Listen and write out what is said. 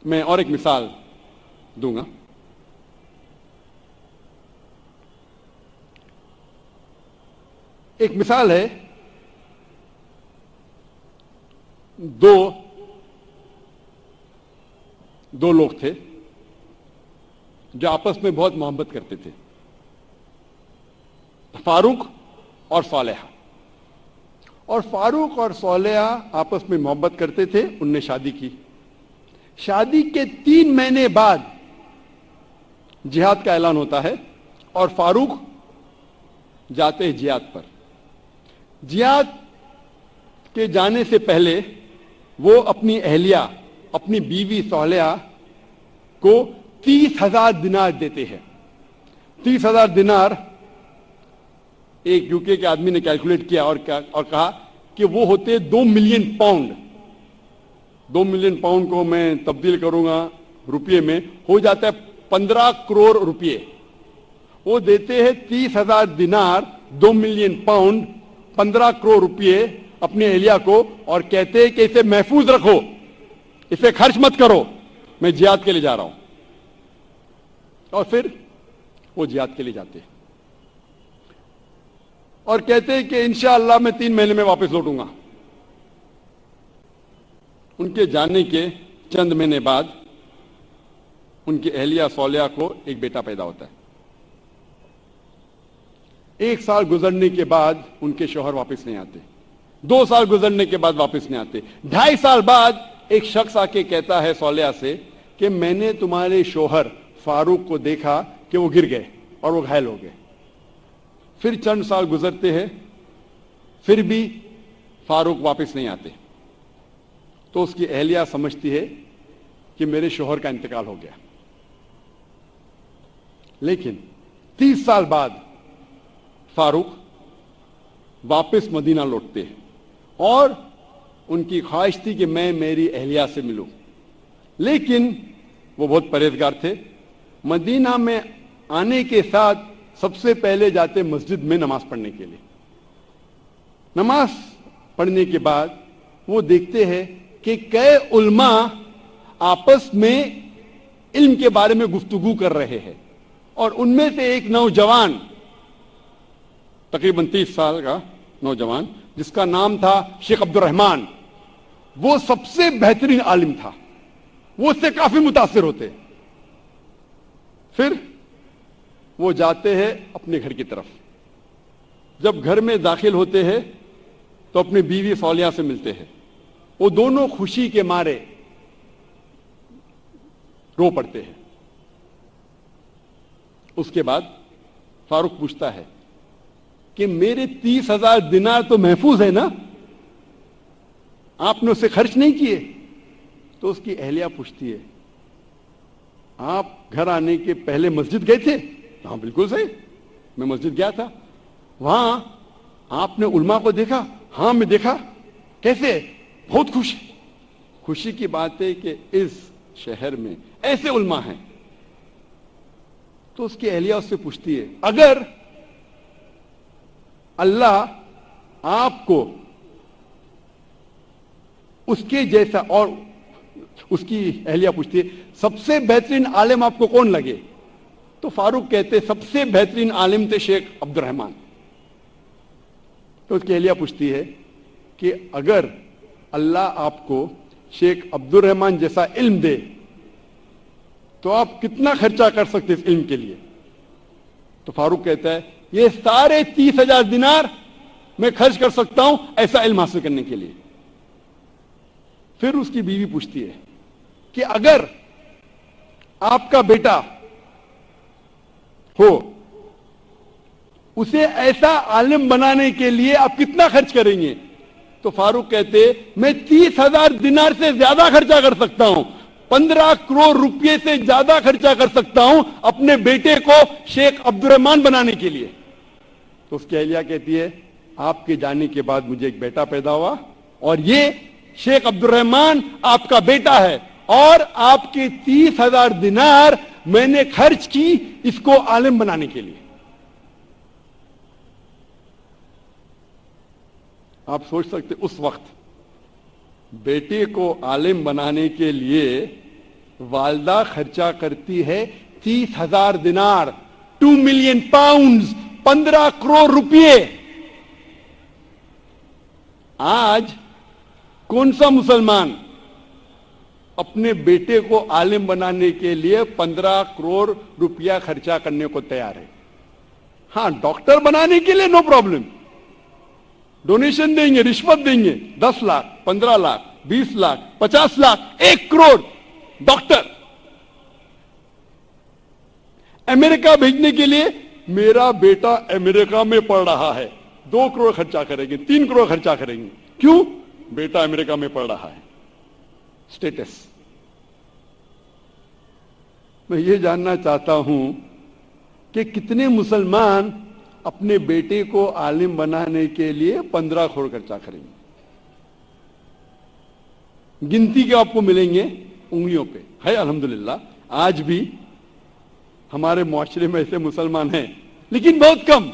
میں اور ایک مثال دوں گا. ایک مثال ہے, دو لوگ تھے جو آپس میں بہت محبت کرتے تھے, فاروق اور صالحہ. اور فاروق اور صالحہ آپس میں محبت کرتے تھے, ان نے شادی کی. شادی کے 3 مہینے بعد جہاد کا اعلان ہوتا ہے اور فاروق جاتے ہیں جہاد پر. جہاد کے جانے سے پہلے وہ اپنی اہلیہ, اپنی بیوی صالحہ کو 30,000 دینار دیتے ہیں. 30,000 دینار ایک یوکے کے آدمی نے کیلکولیٹ کیا اور کہا کہ وہ ہوتے 2 ملین پاؤنڈ. 2 ملین پاؤنڈ کو میں تبدیل کروں گا روپیے میں, ہو جاتا ہے 15 کروڑ روپیے. وہ دیتے ہیں 30,000 دینار, 2 ملین پاؤنڈ, 15 کروڑ روپیے اپنی اہلیہ کو, اور کہتے ہیں کہ اسے محفوظ رکھو, اسے خرچ مت کرو, میں جہاد کے لیے جا رہا ہوں. اور پھر وہ جہاد کے لیے جاتے ہیں اور کہتے ہیں کہ انشاءاللہ میں 3 مہینے میں واپس لوٹوں گا. ان کے جانے کے چند مہینے بعد ان کی اہلیہ صالحہ کو ایک بیٹا پیدا ہوتا ہے. 1 سال گزرنے کے بعد ان کے شوہر واپس نہیں آتے. 2 سال گزرنے کے بعد واپس نہیں آتے. 2.5 سال بعد ایک شخص آ کے کہتا ہے صالحہ سے کہ میں نے تمہارے شوہر فاروق کو دیکھا کہ وہ گر گئے اور وہ گھائل ہو گئے. پھر چند سال گزرتے ہیں, پھر بھی فاروق واپس نہیں آتے. تو اس کی اہلیہ سمجھتی ہے کہ میرے شوہر کا انتقال ہو گیا. لیکن 30 سال بعد فاروق واپس مدینہ لوٹتے ہیں اور ان کی خواہش تھی کہ میں میری اہلیہ سے ملوں. لیکن وہ بہت پرہیزگار تھے. مدینہ میں آنے کے ساتھ سب سے پہلے جاتے مسجد میں نماز پڑھنے کے لیے. نماز پڑھنے کے بعد وہ دیکھتے ہیں کہ کئی علماء آپس میں علم کے بارے میں گفتگو کر رہے ہیں, اور ان میں سے ایک نوجوان, تقریباً 30 سال کا نوجوان, جس کا نام تھا شیخ عبد الرحمن, وہ سب سے بہترین عالم تھا. وہ اس سے کافی متاثر ہوتے. پھر وہ جاتے ہیں اپنے گھر کی طرف. جب گھر میں داخل ہوتے ہیں تو اپنی بیوی صالحہ سے ملتے ہیں. وہ دونوں خوشی کے مارے رو پڑتے ہیں. اس کے بعد فاروق پوچھتا ہے کہ میرے 30,000 دینار تو محفوظ ہے نا, آپ نے اسے خرچ نہیں کیے؟ تو اس کی اہلیہ پوچھتی ہے آپ گھر آنے کے پہلے مسجد گئے تھے؟ ہاں بالکل صحیح, میں مسجد گیا تھا. وہاں آپ نے علماء کو دیکھا؟ ہاں میں دیکھا. کیسے؟ بہت خوش. خوشی کی بات ہے کہ اس شہر میں ایسے علماء ہیں. تو اس کی اہلیہ اس سے پوچھتی ہے اگر اللہ آپ کو اس کے جیسا, اور اس کی اہلیہ پوچھتی ہے سب سے بہترین عالم آپ کو کون لگے؟ تو فاروق کہتے سب سے بہترین عالم تھے شیخ عبد الرحمن. تو اس کی اہلیہ پوچھتی ہے کہ اگر اللہ آپ کو شیخ عبد الرحمن جیسا علم دے تو آپ کتنا خرچہ کر سکتے اس علم کے لیے؟ تو فاروق کہتا ہے یہ سارے 30,000 دینار میں خرچ کر سکتا ہوں ایسا علم حاصل کرنے کے لیے. پھر اس کی بیوی پوچھتی ہے کہ اگر آپ کا بیٹا ہو, اسے ایسا عالم بنانے کے لیے آپ کتنا خرچ کریں گے؟ تو فاروق کہتے میں 30,000 دینار سے زیادہ خرچہ کر سکتا ہوں, 15 کروڑ روپے سے زیادہ خرچہ کر سکتا ہوں اپنے بیٹے کو شیخ عبد الرحمن بنانے کے لیے. تو اس کی اہلیہ کہتی ہے آپ کے جانے کے بعد مجھے ایک بیٹا پیدا ہوا اور یہ شیخ عبد الرحمن آپ کا بیٹا ہے, اور آپ کے 30,000 دینار میں نے خرچ کی اس کو عالم بنانے کے لیے. آپ سوچ سکتے اس وقت بیٹے کو عالم بنانے کے لیے والدہ خرچہ کرتی ہے 30,000 دینار، 2 ملین پاؤنڈز، 15 کروڑ روپے۔ آج کون سا مسلمان اپنے بیٹے کو عالم بنانے کے لیے 15 کروڑ روپیہ خرچہ کرنے کو تیار ہے؟ ہاں، ڈاکٹر بنانے کے لیے نو پرابلم، ڈونیشن دیں گے، رشوت دیں گے، 10 لاکھ، 15 لاکھ، 20 لاکھ، 50 لاکھ، 1 کروڑ ڈاکٹر۔ امریکہ بھیجنے کے لیے میرا بیٹا امریکہ میں پڑھ رہا ہے، 2 کروڑ خرچہ کریں گے، 3 کروڑ خرچہ کریں گے۔ کیوں؟ بیٹا امریکہ میں پڑھ رہا ہے، سٹیٹس۔ میں یہ جاننا چاہتا ہوں کہ کتنے مسلمان اپنے بیٹے کو عالم بنانے کے لیے 15 کروڑ خرچہ کریں گے؟ گنتی کے آپ کو ملیں گے انگلیوں پہ، ہے الحمدللہ۔ آج بھی ہمارے معاشرے میں ایسے مسلمان ہیں، لیکن بہت کم۔